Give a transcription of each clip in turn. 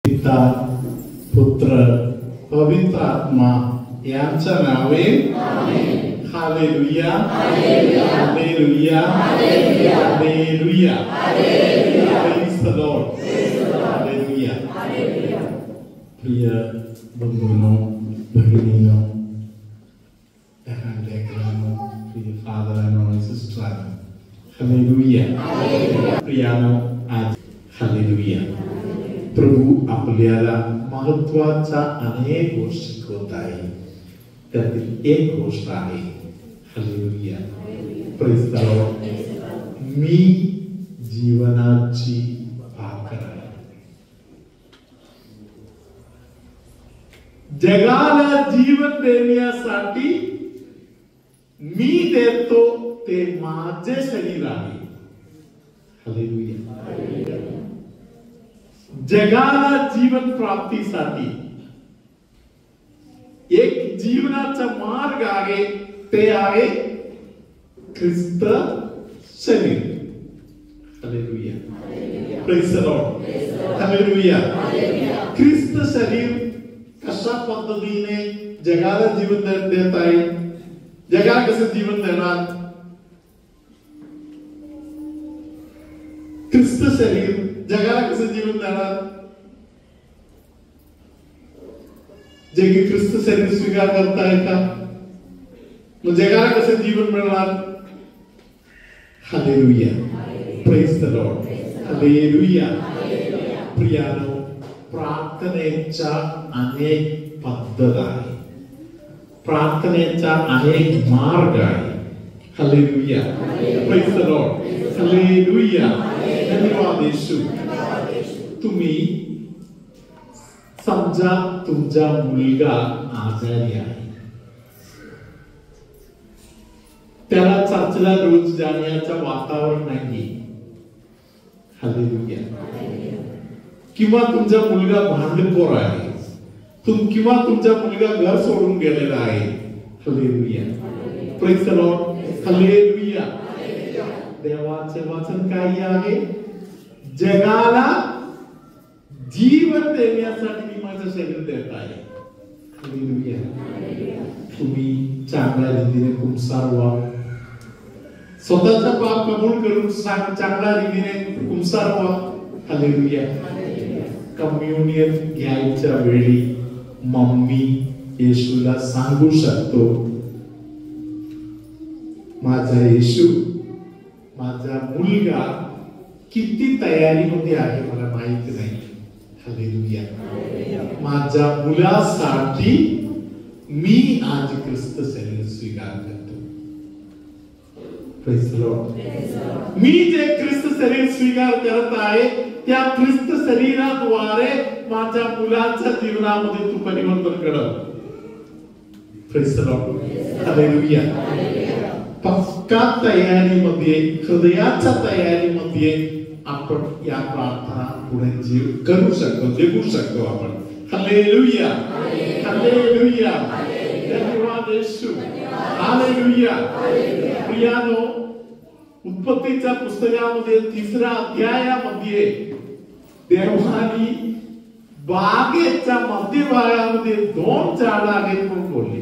पिता पुत्र पवित्र आत्मा यांच्या नावे hallelujah hallelujah hallelujah praise the Lord hallelujah प्रिय बंधूंनो भगिनीनो लेकरांनो प्रिय फादरांनो आणि सिस्टरांनो हालेलुया प्रियानो आज हालेलुया प्रभू आपल्याला महत्त्वाच्या अनेक गोष्टी शिकवत आहे त्यातील एक गोष्ट आहे हालेलुया प्रेज द लॉर्ड मी जीवनाची भाकर आहे जगाला जीवन देण्यासाठी मी देतो ते माझे शरीर आहे हालेलुया जगाला जीवन प्राप्तीसाठी एक जीवनाचा मार्ग आहे ते आहे ख्रिस्त शरीर hallelujah praise the Lord hallelujah ख्रिस्त शरीर कशा पद्धतीने जगाला जीवन देत आहे जगाला कसं जीवन देणार ख्रिस्त शरीर जगाला कसं जीवन देणार जे की ख्रिस्त शरीर स्वीकार करताय का मग जगाला कसं जीवन मिळणार hallelujah praise the Lord hallelujah प्रियानो प्रार्थनेच्या अनेक पद्धत आहे प्रार्थनेचा अनेक मार्ग आहे hallelujah praise the Lord hallelujah धन्यवाद येशू तुम्ही समजा तुमचा मुलगा आजारी आहे त्याला चर्चला रोज जाण्याचं वातावरण नाही हालेलुया किंवा तुमचा मुलगा भांडखोर आहे किंवा तुमचा मुलगा घर सोडून गेलेला आहे hallelujah praise the Lord hallelujah देवाचे वचन काय आहे जगाला जीवन देण्यासाठी मी माझं शरीर देत आहे हालेलुया तुम्ही चांगल्या रीतीने कुंसार व्हा स्वतःचा पाप कबूल करून चांगल्या रीतीने कुंसार व्हा हालेलुया कम्युनियन घ्यायच्या वेळी मम्मी येशूला सांगू शकतो माझा येशू माझा मुलगा किती तयारीमध्ये आहे मला माहित नाही हालेलुया माझ्या मुलासाठी मी आज ख्रिस्त शरीर स्वीकार करतो प्रेज द लॉर्ड मी जे ख्रिस्त शरीर स्वीकार करत आहे त्या ख्रिस्त शरीराद्वारे माझ्या मुलाच्या जीवनामध्ये तू परिवर्तन घडव प्रेज द लॉर्ड हालेलुया पक्का तयारीमध्ये हृदयाच्या तयारीमध्ये आपण या प्रार्थना पुढे करू शकतो जगू शकतो आपण हालेलुया हालेलुया धन्यवाद येशू हालेलुया प्रियानो उत्पत्तीच्या पुस्तकामध्ये 3रा अध्यायामध्ये देवानी बागेच्या मध्यभागामध्ये 2 झाडं आहेत म्हणून बोलली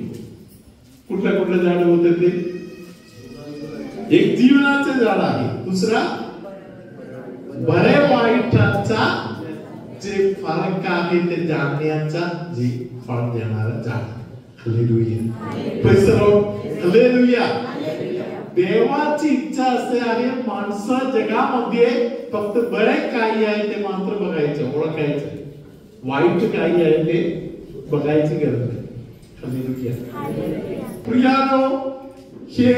कुठल्या कुठल्या झाडं होते ते एक जीवनाचे झाड आहे दुसरा बरे वाईटाचा जे फरक आहे ते जाणण्याचा जे फळ देणारा झाड hallelujah praise the Lord hallelujah देवाची इच्छा असे आहे माणसं जगामध्ये फक्त बरे काही आहे ते मात्र बघायचं ओळखायचं वाईट काही आहे ते बघायची गरज नाही हालेलुया प्रियानो हे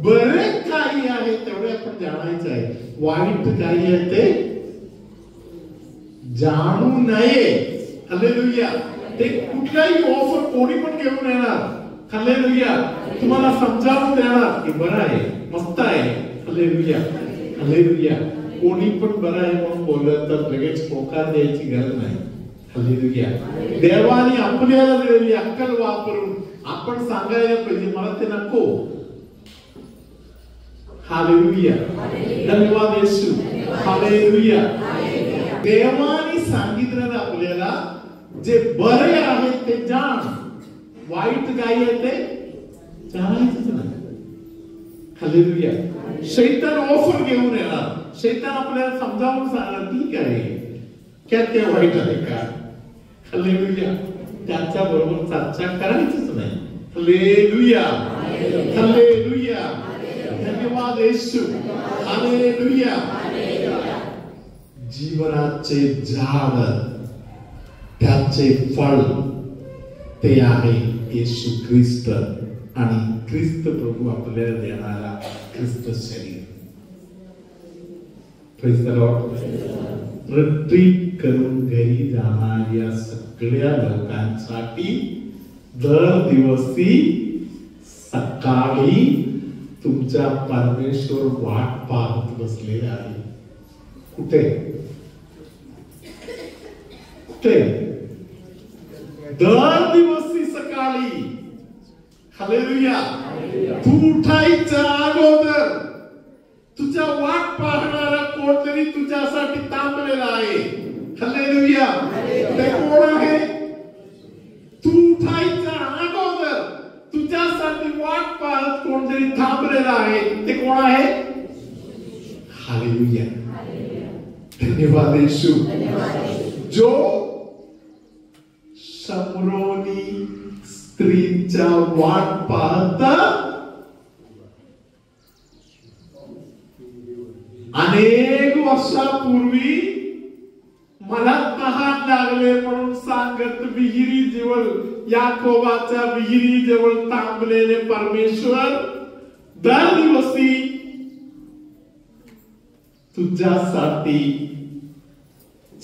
बरे काही आहे तेवढे आपण जाणायचं आहे वाईट काही आहे ते जाणू नये हालेलुया ते कुठलाही ऑफर कोणी पण घेऊन येणार हालेलुया तुम्हाला समजावून देणार की बरं आहे मस्त आहे हालेलुया हालेलुया कोणी पण बरं आहे म्हणून बोललं तर लगेच होकार द्यायची गरज नाही हालेलुया देवाने आपल्याला दिलेली अक्कल वापरून आपण सांगायला पाहिजे मला ते नको हालेलुया धन्यवाद येशू हालेलुया देवाने सांगितलं आपल्याला जे बरे आहे ते जाण, वाईट काय आहे ते जाणायचंच नाही. हालेलुया. शैतान ऑफर घेऊन येणार, शैतान आपल्याला समजावून सांगणार ठीक आहे क्या ते वाईट आहे का. हालेलुया. त्याच्या बरोबर चर्चा करायचीच नाही. हालेलुया. हालेलुया. धन्यवाद येशू. हालेलुया. जीवनाचे झाड, त्याचे फळ ते आहे येशू ख्रिस्त आणि ख्रिस्त प्रभू आपल्याला देणारा ख्रिस्त शरीर. Praise the Lord. रिट्रीट करून घरी जाणाऱ्या सगळ्या लोकांसाठी दर दिवशी सकाळी तुमचा परमेश्वर वाट पाहत बसलेला आहे. कुठे कुठे? दर दिवशी सकाळी. हालेलुया. तू उठायच्या अगोदर तुझ्या वाट पाहणारा कोणतरी तुझ्यासाठी थांबलेला आहे. हालेलुया. ते कोण आहे? तू उठायच्या अगोदर तुझ्यासाठी वाट पाहत कोणतरी थांबलेला आहे. ते कोण आहे? हालेलुया. धन्यवाद येशू. जो शमरोनी स्त्रीच्या वाट पाहता अनेक वर्षापूर्वी मला तहान लागले म्हणून सांगत विहिरी जवळ, याकोबाच्या विहिरी जवळ थांबलेले परमेश्वर दर दिवशी तुझ्यासाठी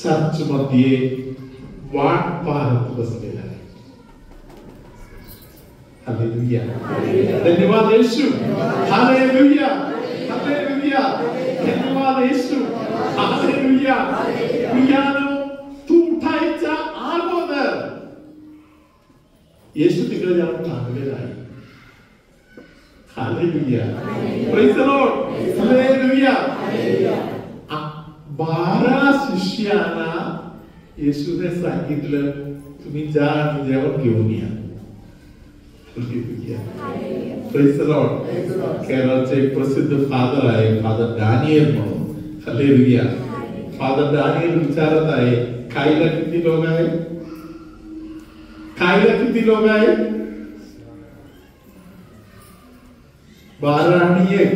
चर्च मध्ये वाट पाहत बसलेला आहे. हालेलुया. धन्यवाद येशू. हालेलुया. हालेलुया. धन्यवाद येशू. हालेलुया. प्रियानो, तू उठायच्या अगोदर येशू तिकडे जाऊन थांबलेला आहे. Hallelujah. Praise the Lord. Hallelujah. 12 शिष्यांना येशूने सांगितलं तुम्ही जा आणि जेवण घेऊन या. Praise the Lord. केरळचे एक प्रसिद्ध फादर आहे, फादर डॅनियल म्हणून. हालेलुया. फादर डॅनियल विचारत आहे खायला किती लोक आहे? खायला किती लोक आहे? 12 आणि 1.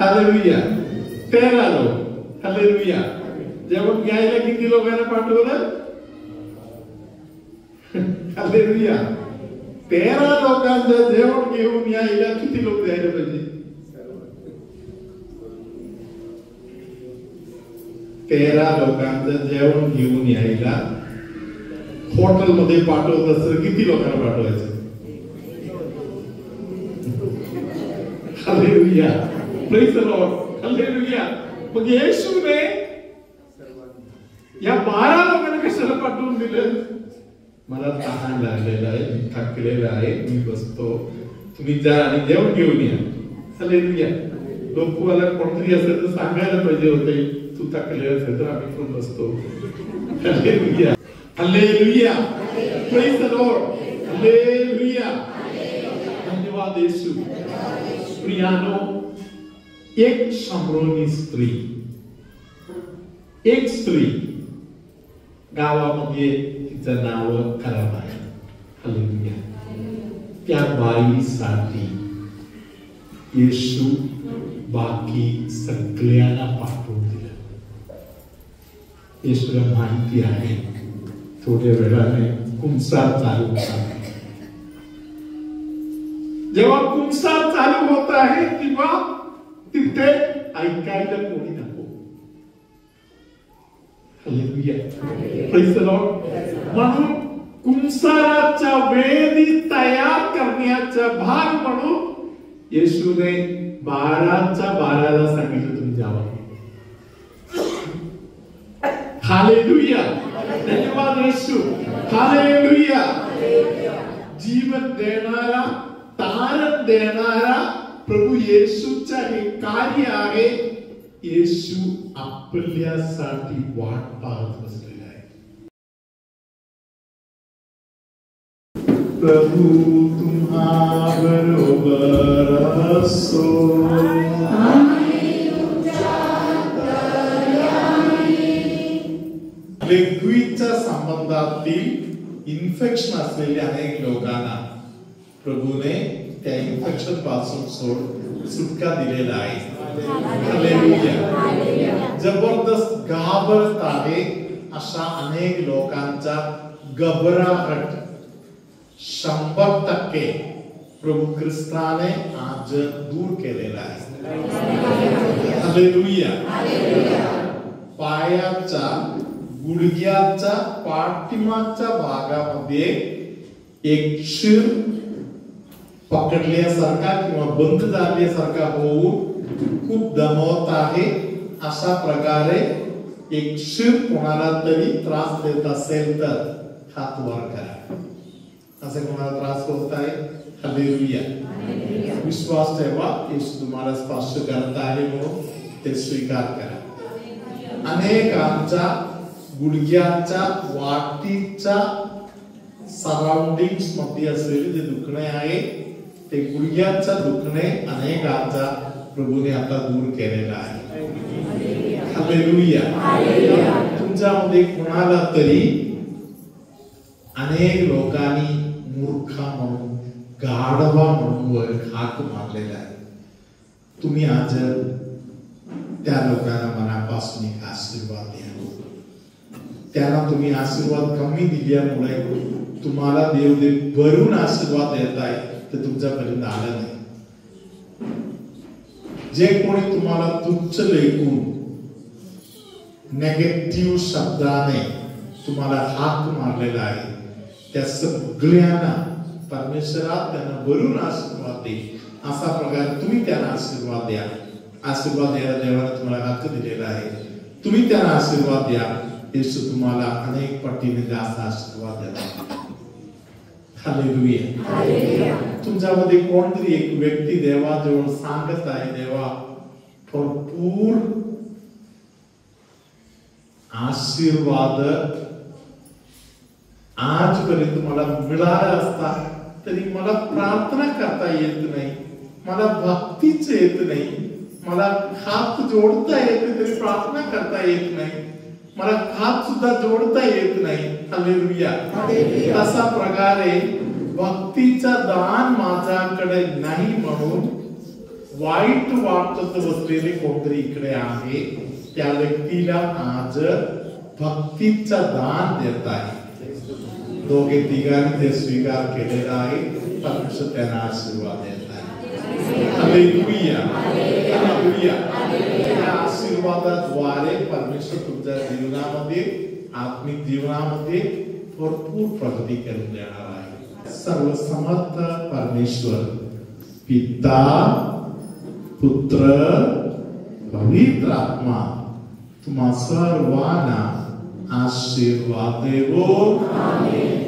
हालेलुया. 13 लोक. हालेलुया. जेवण घ्यायला किती लोकांना पाठवलं? हालेलुया. 13 लोकांचं जेवण घेऊन यायला किती लोक द्यायला पाहिजे? 13 लोकांचं जेवण घेऊन यायला हॉटेलमध्ये पाठवत असं किती लोकांना पाठवायचं? Hallelujah. Praise the Lord. Hallelujah. मग येशूने या 12 लोकांना कशाला पाठवून दिलं? मला तहान लागलेला आहे, मी थकलेला आहे, मी बसतो, तुम्ही जा आणि जेवण घेऊन या. हालेलुया. लोकवाला कोणतरी असेल तर सांगायला पाहिजे होते तू थकले असेल तर आम्ही पण बसतो. Hallelujah. Hallelujah. Praise the Lord. Hallelujah. धन्यवाद येशू. प्रियानो, एक शमरोनी स्त्री, एक स्त्री गावामध्ये तिचं नाव खराब आहे. हालेलुया. त्या बाईसाठी येशू बाकी सगळ्यांना पाठवून दिलं. येशूला माहिती आहे थोड्या वेळाने कुंसार चालू होता. जेव्हा कुंसार चालू होत आहे तेव्हा तिथे ऐकायला कोणी नको. हालेलुया. Praise the Lord. म्हणून कुंसाराच्या वेदी तयार करण्याचा भाग म्हणून येशूने 12च्या 12ला सांगितलं तुम्ही जावा. हालेलुया. धन्यवाद येशू. हालेलुया. जीवन देणारा, तारण देणारा प्रभू येशूचा हे कार्य आहे. येशू आपल्यासाठी वाट पाहत बसले. प्रभु तुम्हा बरोबर असो. लिक्विडच्या संबंधातील इन्फेक्शन असलेल्या अनेक लोकांना प्रभूने त्या इन्फेक्शन पासून सुटका दिलेला आहे. हालेलुया. जबरदस्त घाबरत आहे अशा अनेक लोकांचा घबराहट 100% प्रभू ख्रिस्ताने आज दूर केलेला आहे. हालेलुया. पायाच्या गुडघ्याच्या पाठीमागच्या भागामध्ये एक शिर पकडल्यासारखा किंवा बंद झाल्यासारखा होऊन खूप दमवत आहे. अशा प्रकारे एक शिर कोणाला तरी त्रास देत असेल तर हात वर करा. असे कोणाला त्रास होत आहे? हालेलुया. विश्वास ठेवा, येशू तुम्हाला स्पर्श करत आहे म्हणून ते स्वीकार करा. अनेकांच्या गुडघ्याच्या वाटीच्या सराउंडिंग्स मध्ये असलेले जे दुखणे आहे ते गुडघ्याच्या दुखणे अनेकांचा प्रभूने आता दूर केलेला आहे. हालेलुया. तुमच्यामध्ये कोणाला तरी अनेक लोकांनी मूर्खा म्हणून गाढवा म्हणून हाक मारलेला आहे. तुम्ही आज त्या लोकांना मनापासून एक आशीर्वाद द्या. त्यांना तुम्ही आशीर्वाद कमी दिल्यामुळे तुम्हाला देव भरून आशीर्वाद देत आहे ते तुमच्यापर्यंत आलं नाही. जे कोणी तुम्हाला तुच्छ लेखून नेगेटिव्ह शब्दाने तुम्हाला हाक मारलेला आहे त्या सगळ्यांना परमेश्वरात त्यांना भरून आशीर्वाद दे. असा प्रकारे तुम्ही त्यांना आशीर्वाद द्या. आशीर्वाद द्यायला देवाने तुम्हाला हक्क दिलेला आहे. तुम्ही त्यांना आशीर्वाद द्या. येशू तुम्हाला अनेक पटीने जास्त आशीर्वाद देणार. हालेलुया. तुमच्यामध्ये कोणतरी एक व्यक्ती देवाजवळ सांगत आहे, देवा भरपूर आशीर्वाद आजपर्यंत मला मिळाला असता तरी मला प्रार्थना करता येत नाही, मला भक्तीच येत नाही, मला हात जोडता येते तरी प्रार्थना करता येत नाही, मला हात सुद्धा जोडता येत नाही. हालेलुया. अशा प्रकारे भक्तीचा दान माझ्याकडे नाही म्हणून वाईट वाटत बसलेले कोणतरी इकडे आहे. त्या व्यक्तीला आज भक्तीचा दान देत आहे. दोघे तिघांनी ते स्वीकार केलेला आहे. परमेश्वर त्यांना आशीर्वाद देत आहे. हालेलुया. हालेलुया. या आशीर्वादाद्वारे परमेश्वर तुमच्या जीवनामध्ये आत्मिक जीवनामध्ये भरपूर प्रगती करून देणार आहे. सर्वसमर्थ परमेश्वर पिता पुत्र पवित्र आत्मा तुम्हा सर्वांना आशीर्वाद देवो. आमेन.